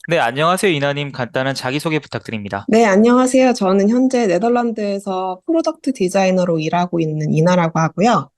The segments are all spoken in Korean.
네, 안녕하세요, 이나님. 간단한 자기소개 부탁드립니다. 네, 안녕하세요. 저는 현재 네덜란드에서 프로덕트 디자이너로 일하고 있는 이나라고 하고요.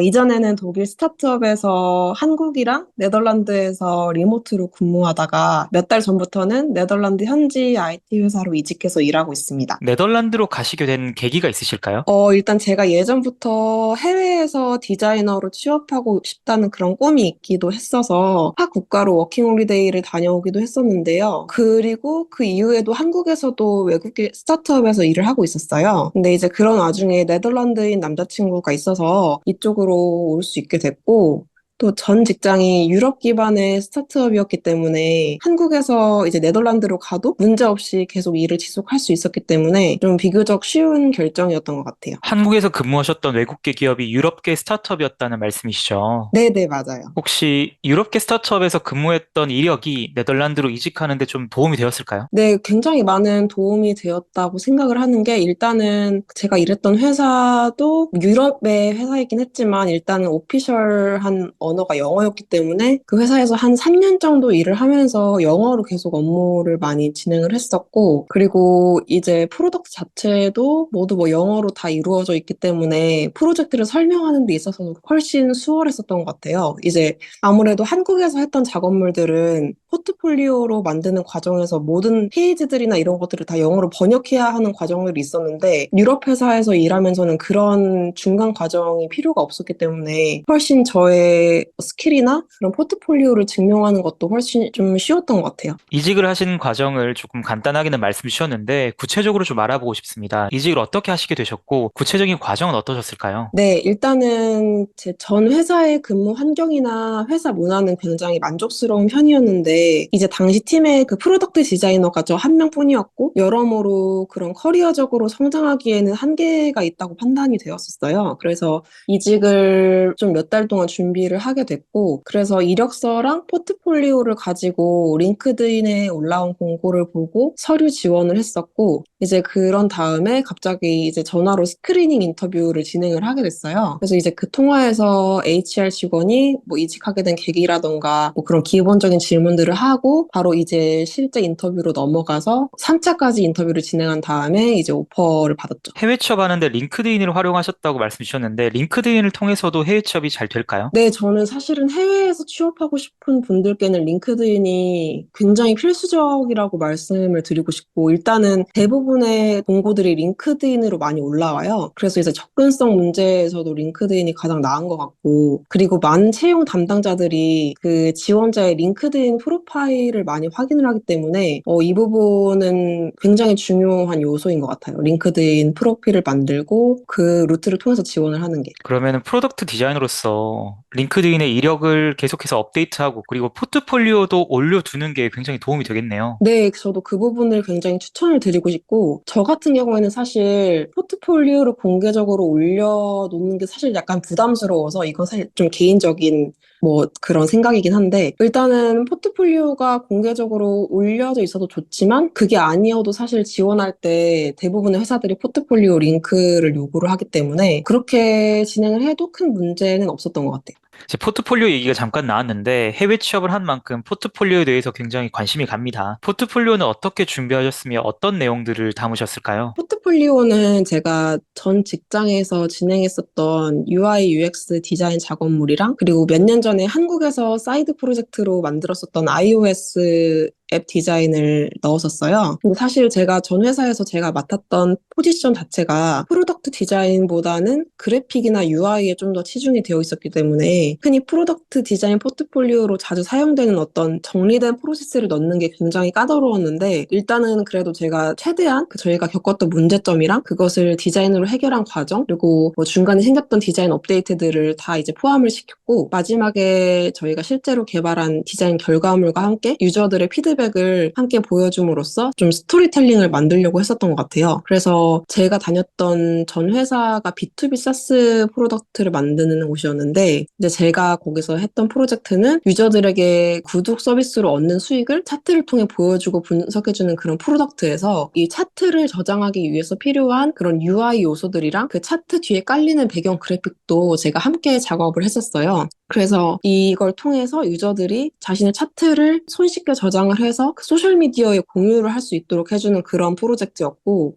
이전에는 독일 스타트업에서 한국이랑 네덜란드에서 리모트로 근무하다가 몇 달 전부터는 네덜란드 현지 IT 회사로 이직해서 일하고 있습니다. 네덜란드로 가시게 된 계기가 있으실까요? 일단 제가 예전부터 해외에서 디자이너로 취업하고 싶다는 그런 꿈이 있기도 했어서 타 국가로 워킹홀리데이를 다녀오기도 했었는데요. 그리고 그 이후에도 한국에서도 외국계 스타트업에서 일을 하고 있었어요. 근데 이제 그런 와중에 네덜란드인 남자친구가 있어서 이쪽으로 올 수 있게 됐고, 또 전 직장이 유럽 기반의 스타트업이었기 때문에 한국에서 이제 네덜란드로 가도 문제없이 계속 일을 지속할 수 있었기 때문에 좀 비교적 쉬운 결정이었던 것 같아요. 한국에서 근무하셨던 외국계 기업이 유럽계 스타트업이었다는 말씀이시죠? 네네, 맞아요. 혹시 유럽계 스타트업에서 근무했던 이력이 네덜란드로 이직하는데 좀 도움이 되었을까요? 네, 굉장히 많은 도움이 되었다고 생각을 하는 게 일단은 제가 일했던 회사도 유럽의 회사이긴 했지만 일단은 오피셜한 언어가 영어였기 때문에 그 회사에서 한 3년 정도 일을 하면서 영어로 계속 업무를 많이 진행을 했었고 그리고 이제 프로덕트 자체도 모두 뭐 영어로 다 이루어져 있기 때문에 프로젝트를 설명하는 데 있어서도 훨씬 수월했었던 것 같아요. 이제 아무래도 한국에서 했던 작업물들은 포트폴리오로 만드는 과정에서 모든 페이지들이나 이런 것들을 다 영어로 번역해야 하는 과정들이 있었는데 유럽 회사에서 일하면서는 그런 중간 과정이 필요가 없었기 때문에 훨씬 저의 스킬이나 그런 포트폴리오를 증명하는 것도 훨씬 좀 쉬웠던 것 같아요. 이직을 하신 과정을 조금 간단하게는 말씀 주셨는데 구체적으로 좀 알아보고 싶습니다. 이직을 어떻게 하시게 되셨고 구체적인 과정은 어떠셨을까요? 네, 일단은 제 전 회사의 근무 환경이나 회사 문화는 굉장히 만족스러운 편이었는데, 이제 당시 팀의 그 프로덕트 디자이너가 저 한 명뿐이었고, 여러모로 그런 커리어적으로 성장하기에는 한계가 있다고 판단이 되었었어요. 그래서 이직을 좀 몇 달 동안 준비를 하게 됐고, 그래서 이력서랑 포트폴리오를 가지고 링크드인에 올라온 공고를 보고 서류 지원을 했었고, 이제 그런 다음에 갑자기 이제 전화로 스크리닝 인터뷰를 진행을 하게 됐어요. 그래서 이제 그 통화에서 HR 직원이 뭐 이직하게 된 계기라던가 뭐 그런 기본적인 질문들을 하고 바로 이제 실제 인터뷰로 넘어가서 3차까지 인터뷰를 진행한 다음에 이제 오퍼를 받았죠. 해외 취업하는데 링크드인을 활용하셨다고 말씀 주셨는데 링크드인을 통해서도 해외 취업이 잘 될까요? 네, 저는 사실은 해외에서 취업하고 싶은 분들께는 링크드인이 굉장히 필수적이라고 말씀을 드리고 싶고, 일단은 대부분의 공고들이 링크드인으로 많이 올라와요. 그래서 이제 접근성 문제에서도 링크드인이 가장 나은 것 같고, 그리고 많은 채용 담당자들이 그 지원자의 링크드인 프로파일을 많이 확인을 하기 때문에, 이 부분은 굉장히 중요한 요소인 것 같아요. 링크드인 프로필을 만들고 그 루트를 통해서 지원을 하는 게. 그러면은 프로덕트 디자이너로서 링크드인의 이력을 계속해서 업데이트하고 그리고 포트폴리오도 올려두는 게 굉장히 도움이 되겠네요. 네, 저도 그 부분을 굉장히 추천을 드리고 싶고, 저 같은 경우에는 사실 포트폴리오를 공개적으로 올려놓는 게 사실 약간 부담스러워서 이건 사실 좀 개인적인 뭐 그런 생각이긴 한데, 일단은 포트폴리오가 공개적으로 올려져 있어도 좋지만, 그게 아니어도 사실 지원할 때 대부분의 회사들이 포트폴리오 링크를 요구를 하기 때문에, 그렇게 진행을 해도 큰 문제는 없었던 것 같아요. 이제 포트폴리오 얘기가 잠깐 나왔는데 해외 취업을 한 만큼 포트폴리오에 대해서 굉장히 관심이 갑니다. 포트폴리오는 어떻게 준비하셨으며 어떤 내용들을 담으셨을까요? 포트폴리오는 제가 전 직장에서 진행했었던 UI, UX 디자인 작업물이랑 그리고 몇 년 전에 한국에서 사이드 프로젝트로 만들었었던 iOS 앱 디자인을 넣었었어요. 근데 사실 제가 전 회사에서 제가 맡았던 포지션 자체가 프로덕트 디자인보다는 그래픽이나 UI에 좀 더 치중이 되어 있었기 때문에 흔히 프로덕트 디자인 포트폴리오로 자주 사용되는 어떤 정리된 프로세스를 넣는 게 굉장히 까다로웠는데 일단은 그래도 제가 최대한 그 저희가 겪었던 문제점이랑 그것을 디자인으로 해결한 과정 그리고 뭐 중간에 생겼던 디자인 업데이트들을 다 이제 포함을 시켰고 마지막에 저희가 실제로 개발한 디자인 결과물과 함께 유저들의 피드백을 함께 보여줌으로써 좀 스토리텔링을 만들려고 했었던 것 같아요. 그래서 제가 다녔던 전 회사가 B2B 사스 프로덕트를 만드는 곳이었는데 이제 제가 거기서 했던 프로젝트는 유저들에게 구독 서비스로 얻는 수익을 차트를 통해 보여주고 분석해주는 그런 프로덕트에서 이 차트를 저장하기 위해서 필요한 그런 UI 요소들이랑 그 차트 뒤에 깔리는 배경 그래픽도 제가 함께 작업을 했었어요. 그래서 이걸 통해서 유저들이 자신의 차트를 손쉽게 저장을 해서 그 소셜미디어에 공유를 할 수 있도록 해주는 그런 프로젝트였고,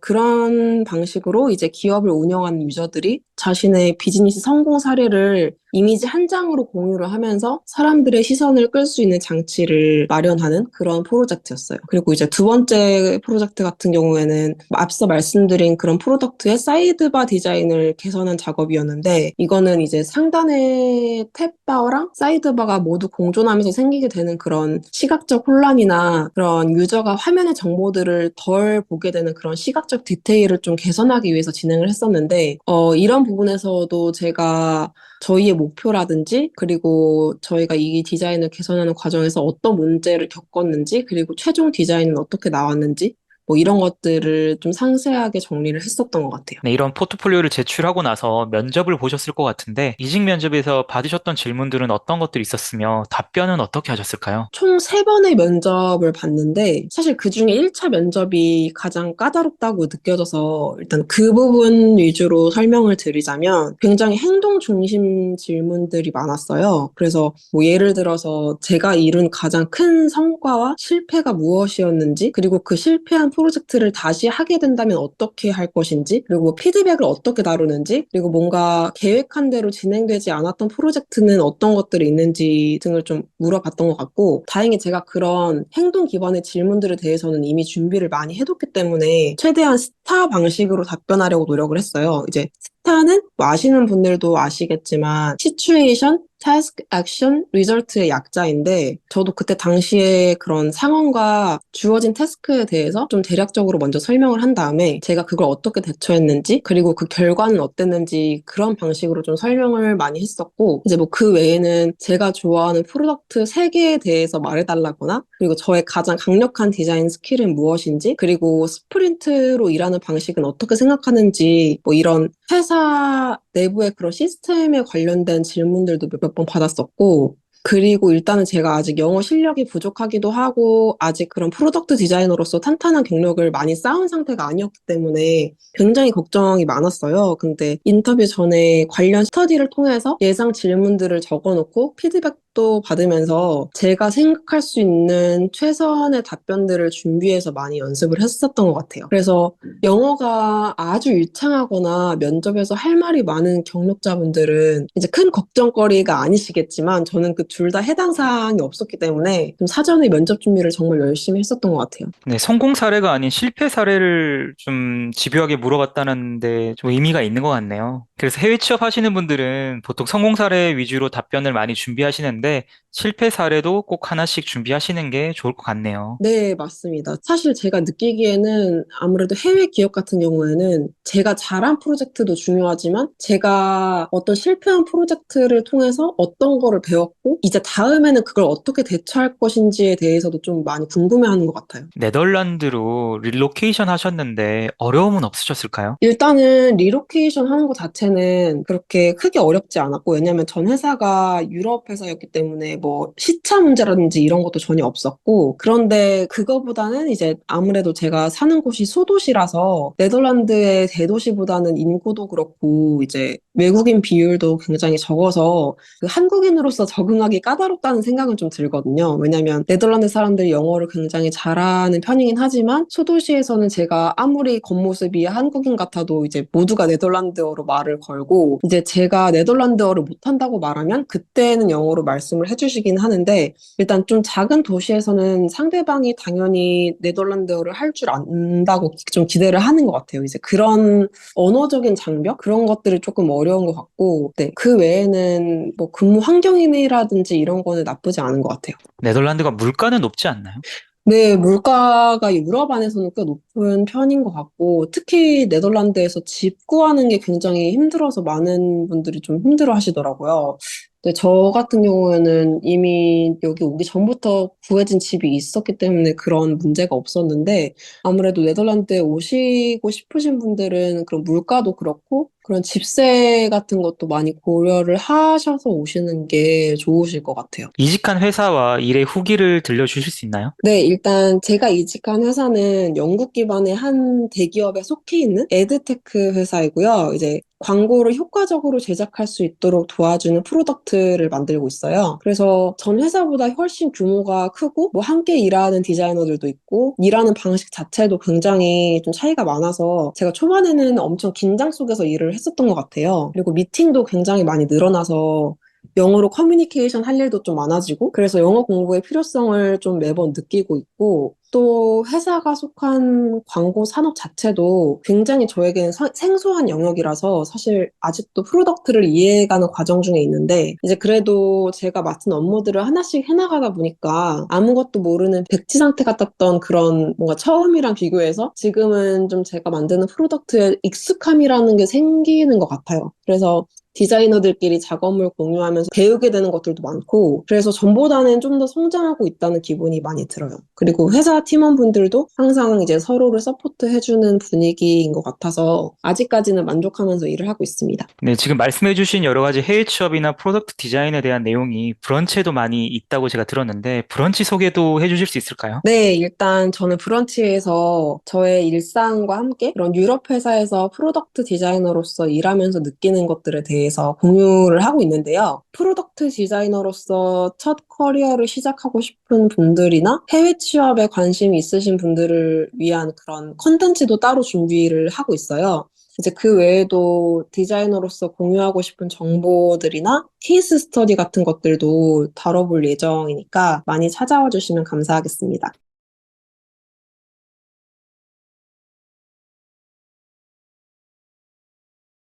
그런 방식으로 이제 기업을 운영하는 유저들이 자신의 비즈니스 성공 사례를 이미지 한 장으로 공유를 하면서 사람들의 시선을 끌 수 있는 장치를 마련하는 그런 프로젝트였어요. 그리고 이제 두 번째 프로젝트 같은 경우에는 앞서 말씀드린 그런 프로덕트의 사이드바 디자인을 개선한 작업이었는데, 이거는 이제 상단의 탭바랑 사이드바가 모두 공존하면서 생기게 되는 그런 시각적 혼란이나 그런 유저가 화면의 정보들을 덜 보게 되는 그런 시각적 디테일을 좀 개선하기 위해서 진행을 했었는데, 이런 부분에서도 제가 저희의 목표라든지, 그리고 저희가 이 디자인을 개선하는 과정에서 어떤 문제를 겪었는지, 그리고 최종 디자인은 어떻게 나왔는지, 뭐 이런 것들을 좀 상세하게 정리를 했었던 것 같아요. 네, 이런 포트폴리오를 제출하고 나서 면접을 보셨을 것 같은데, 이직 면접에서 받으셨던 질문들은 어떤 것들이 있었으며, 답변은 어떻게 하셨을까요? 총 3번의 면접을 봤는데, 사실 그 중에 1차 면접이 가장 까다롭다고 느껴져서, 일단 그 부분 위주로 설명을 드리자면, 굉장히 행동 중심 질문들이 많았어요. 그래서 뭐 예를 들어서 제가 이룬 가장 큰 성과와 실패가 무엇이었는지, 그리고 그 실패한 프로젝트를 다시 하게 된다면 어떻게 할 것인지, 그리고 뭐 피드백을 어떻게 다루는지, 그리고 뭔가 계획한 대로 진행되지 않았던 프로젝트는 어떤 것들이 있는지 등을 좀 물어봤던 것 같고, 다행히 제가 그런 행동 기반의 질문들에 대해서는 이미 준비를 많이 해뒀기 때문에 최대한 스타 방식으로 답변하려고 노력을 했어요. 이제 스타는 뭐 아시는 분들도 아시겠지만 시츄에이션, 타스크, 액션, 리절트의 약자인데, 저도 그때 당시에 그런 상황과 주어진 태스크에 대해서 좀 대략적으로 먼저 설명을 한 다음에 제가 그걸 어떻게 대처했는지, 그리고 그 결과는 어땠는지 그런 방식으로 좀 설명을 많이 했었고, 이제 뭐 그 외에는 제가 좋아하는 프로덕트 3개에 대해서 말해달라거나, 그리고 저의 가장 강력한 디자인 스킬은 무엇인지, 그리고 스프린트로 일하는 방식은 어떻게 생각하는지, 뭐 이런 회사 내부의 그런 시스템에 관련된 질문들도 몇 번 받았었고, 그리고 일단은 제가 아직 영어 실력이 부족하기도 하고, 아직 그런 프로덕트 디자이너로서 탄탄한 경력을 많이 쌓은 상태가 아니었기 때문에 굉장히 걱정이 많았어요. 근데 인터뷰 전에 관련 스터디를 통해서 예상 질문들을 적어놓고 피드백도 받으면서 제가 생각할 수 있는 최선의 답변들을 준비해서 많이 연습을 했었던 것 같아요. 그래서 영어가 아주 유창하거나 면접에서 할 말이 많은 경력자분들은 이제 큰 걱정거리가 아니시겠지만, 저는 그 둘 다 해당 사항이 없었기 때문에 좀 사전에 면접 준비를 정말 열심히 했었던 것 같아요. 네, 성공 사례가 아닌 실패 사례를 좀 집요하게 물어봤다는데 좀 의미가 있는 것 같네요. 그래서 해외 취업하시는 분들은 보통 성공 사례 위주로 답변을 많이 준비하시는데 실패 사례도 꼭 하나씩 준비하시는 게 좋을 것 같네요. 네, 맞습니다. 사실 제가 느끼기에는 아무래도 해외 기업 같은 경우에는 제가 잘한 프로젝트도 중요하지만 제가 어떤 실패한 프로젝트를 통해서 어떤 거를 배웠고 이제 다음에는 그걸 어떻게 대처할 것인지에 대해서도 좀 많이 궁금해하는 것 같아요. 네덜란드로 릴로케이션 하셨는데 어려움은 없으셨을까요? 일단은 리로케이션 하는 것 자체는 그렇게 크게 어렵지 않았고, 왜냐면 전 회사가 유럽 회사였기 때문에 뭐 시차 문제라든지 이런 것도 전혀 없었고, 그런데 그거보다는 이제 아무래도 제가 사는 곳이 소도시라서 네덜란드의 대도시보다는 인구도 그렇고 이제 외국인 비율도 굉장히 적어서 그 한국인으로서 적응하기 까다롭다는 생각은 좀 들거든요. 왜냐면 네덜란드 사람들이 영어를 굉장히 잘하는 편이긴 하지만 소도시에서는 제가 아무리 겉모습이 한국인 같아도 이제 모두가 네덜란드어로 말을 걸고, 이제 제가 네덜란드어를 못한다고 말하면 그때는 영어로 말씀을 해주시긴 하는데, 일단 좀 작은 도시에서는 상대방이 당연히 네덜란드어를 할 줄 안다고 좀 기대를 하는 것 같아요. 이제 그런 언어적인 장벽? 그런 것들이 조금 어려운 것 같고, 네. 그 외에는 뭐 근무 환경이라든지 이런 거는 나쁘지 않은 것 같아요. 네덜란드가 물가는 높지 않나요? 네, 물가가 유럽 안에서는 꽤 높은 편인 것 같고, 특히 네덜란드에서 집 구하는 게 굉장히 힘들어서 많은 분들이 좀 힘들어 하시더라고요. 근데 저 같은 경우에는 이미 여기 오기 전부터 구해진 집이 있었기 때문에 그런 문제가 없었는데, 아무래도 네덜란드에 오시고 싶으신 분들은 그런 물가도 그렇고, 그런 집세 같은 것도 많이 고려를 하셔서 오시는 게 좋으실 것 같아요. 이직한 회사와 일의 후기를 들려주실 수 있나요? 네, 일단 제가 이직한 회사는 영국 기반의 한 대기업에 속해 있는 에드테크 회사이고요. 이제 광고를 효과적으로 제작할 수 있도록 도와주는 프로덕트를 만들고 있어요. 그래서 전 회사보다 훨씬 규모가 크고 뭐 함께 일하는 디자이너들도 있고 일하는 방식 자체도 굉장히 좀 차이가 많아서 제가 초반에는 엄청 긴장 속에서 일을 했었던 것 같아요. 그리고 미팅도 굉장히 많이 늘어나서 영어로 커뮤니케이션 할 일도 좀 많아지고 그래서 영어 공부의 필요성을 좀 매번 느끼고 있고 또 회사가 속한 광고 산업 자체도 굉장히 저에게는 생소한 영역이라서 사실 아직도 프로덕트를 이해해가는 과정 중에 있는데 이제 그래도 제가 맡은 업무들을 하나씩 해나가다 보니까 아무것도 모르는 백지 상태 같았던 그런 뭔가 처음이랑 비교해서 지금은 좀 제가 만드는 프로덕트에 익숙함이라는 게 생기는 것 같아요. 그래서 디자이너들끼리 작업물 공유하면서 배우게 되는 것들도 많고, 그래서 전보다는 좀 더 성장하고 있다는 기분이 많이 들어요. 그리고 회사 팀원분들도 항상 이제 서로를 서포트해주는 분위기인 것 같아서 아직까지는 만족하면서 일을 하고 있습니다. 네, 지금 말씀해주신 여러 가지 해외 취업이나 프로덕트 디자인에 대한 내용이 브런치에도 많이 있다고 제가 들었는데, 브런치 소개도 해주실 수 있을까요? 네, 일단 저는 브런치에서 저의 일상과 함께 그런 유럽 회사에서 프로덕트 디자이너로서 일하면서 느끼는 것들에 대해서 공유를 하고 있는데요. 프로덕트 디자이너로서 첫 커리어를 시작하고 싶은 분들이나 해외 취업에 관심이 있으신 분들을 위한 그런 컨텐츠도 따로 준비를 하고 있어요. 이제 그 외에도 디자이너로서 공유하고 싶은 정보들이나 케이스 스터디 같은 것들도 다뤄볼 예정이니까 많이 찾아와 주시면 감사하겠습니다.